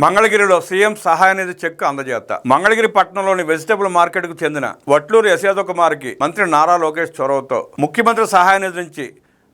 మంగళగిరిలో సీఎం సహాయ నిధి చెక్ అందజేత మంగళగిరి పట్టణంలోని వెజిటబుల్ మార్కెట్ కు చెందిన వట్లూరు యశోదకుమార్కి మంత్రి నారా లోకేష్ చొరవతో ముఖ్యమంత్రి సహాయ నిధి నుంచి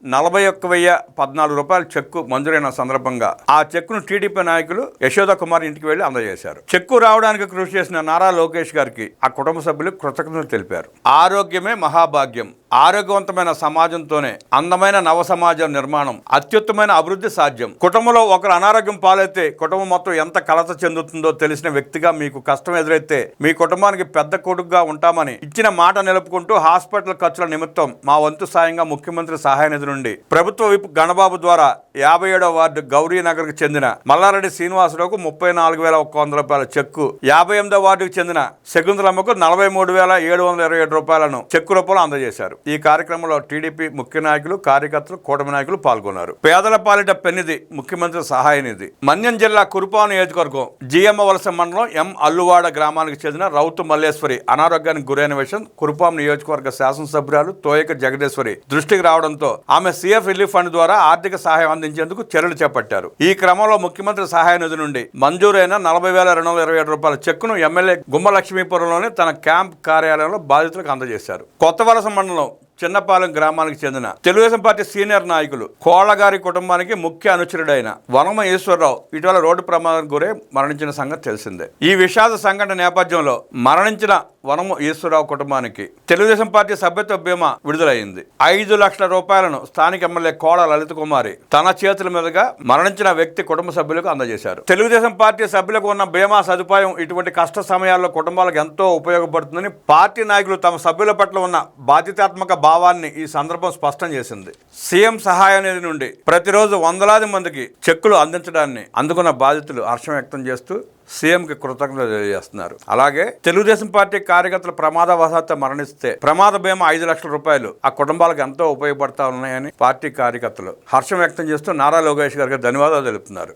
41,014 రూపాయల చెక్కు మంజూరైన సందర్భంగా ఆ చెక్కును టీడీపీ నాయకులు యశోదకుమార్ ఇంటికి వెళ్లి అందజేశారు. చెక్కు రావడానికి కృషి చేసిన నారా లోకేష్ గారికి ఆ కుటుంబ సభ్యులు కృతజ్ఞతలు తెలిపారు. ఆరోగ్యమే మహాభాగ్యం, ఆరోగ్యవంతమైన సమాజంతోనే అందమైన నవ సమాజం నిర్మాణం, అత్యుత్తమైన అభివృద్ధి సాధ్యం. కుటుంబంలో ఒకరు అనారోగ్యం పాలైతే కుటుంబం మొత్తం ఎంత కలత చెందుతుందో తెలిసిన వ్యక్తిగా మీకు కష్టం ఎదురైతే మీ కుటుంబానికి పెద్ద కొడుకుగా ఉంటామని ఇచ్చిన మాట నిలుపుకుంటూ హాస్పిటల్ ఖర్చుల నిమిత్తం మా వంతు సాయంగా ముఖ్యమంత్రి సహాయ నిధి నుండి ప్రభుత్వ విప్ గణబాబు ద్వారా 57వ వార్డు గౌరీనగర్కు చెందిన మల్లారెడ్డి శ్రీనివాసరావుకు 34,100 రూపాయల చెక్కు, 58వ వార్డుకు చెందిన శకుంతలమ్మకు 43,727 రూపాయలను చెక్కు రూపంలో అందజేశారు. ఈ కార్యక్రమంలో టీడీపీ ముఖ్య నాయకులు, కార్యకర్తలు, కూటమి నాయకులు పాల్గొన్నారు. పేదల పాలిట పెన్నిధి ముఖ్యమంత్రి సహాయ నిధి. మన్యం జిల్లా కురుపాం నియోజకవర్గం జిఎమ్మ వలస మండలం ఎం అల్లువాడ గ్రామానికి చెందిన రౌతు మల్లేశ్వరి అనారోగ్యానికి గురైన విషయం కురుపాం నియోజకవర్గ శాసనసభ్యురాలు తోయక జగదీశ్వరి దృష్టికి రావడంతో ఆమె సీఎఫ్ రిలీఫ్ ఫండ్ ద్వారా ఆర్థిక సహాయం అందించేందుకు చర్యలు చేపట్టారు. ఈ క్రమంలో ముఖ్యమంత్రి సహాయ నిధి నుండి మంజూరైన 40,227 రూపాయల చెక్కును ఎమ్మెల్యే గుమ్మలక్ష్మీపురంలోని తన క్యాంప్ కార్యాలయంలో బాధితులకు అందజేశారు. కొత్త వలస మండలం చిన్నపాలెం గ్రామానికి చెందిన తెలుగుదేశం పార్టీ సీనియర్ నాయకులు కోళ్లగారి కుటుంబానికి ముఖ్య అనుచరుడైన వనమ ఈశ్వరరావు ఇటీవల రోడ్డు ప్రమాదానికి గురై మరణించిన సంగతి తెలిసిందే. ఈ విషాద సంఘటన నేపథ్యంలో మరణించిన వనమ ఈశ్వరరావు కుటుంబానికి తెలుగుదేశం పార్టీ సభ్యత్వ బీమా విడుదలైంది. 5 లక్షల రూపాయలను స్థానిక ఎమ్మెల్యే కోడ లలిత కుమారి తన చేతుల మీదుగా మరణించిన వ్యక్తి కుటుంబ సభ్యులకు అందజేశారు. తెలుగుదేశం పార్టీ సభ్యులకు ఉన్న బీమా సదుపాయం ఇటువంటి కష్ట సమయాల్లో కుటుంబాలకు ఎంతో ఉపయోగపడుతుందని పార్టీ నాయకులు తమ సభ్యుల పట్ల ఉన్న బాధ్యతాత్మక భావాన్ని ఈ సందర్భం స్పష్టం చేసింది. సీఎం సహాయ నిధి నుండి ప్రతిరోజు వందలాది మందికి చెక్కులు అందించడాన్ని అందుకున్న బాధితులు హర్షం వ్యక్తం చేస్తూ సీఎంకి కృతజ్ఞతలు తెలియజేస్తున్నారు. అలాగే తెలుగుదేశం పార్టీ కార్యకర్తలు ప్రమాదవశాత్తు మరణిస్తే ప్రమాద బీమా 5 లక్షల రూపాయలు ఆ కుటుంబాలకు ఎంతో ఉపయోగపడతా ఉన్నాయని పార్టీ కార్యకర్తలు హర్షం వ్యక్తం చేస్తూ నారా లోకేష్ గారికి ధన్యవాదాలు తెలుపుతున్నారు.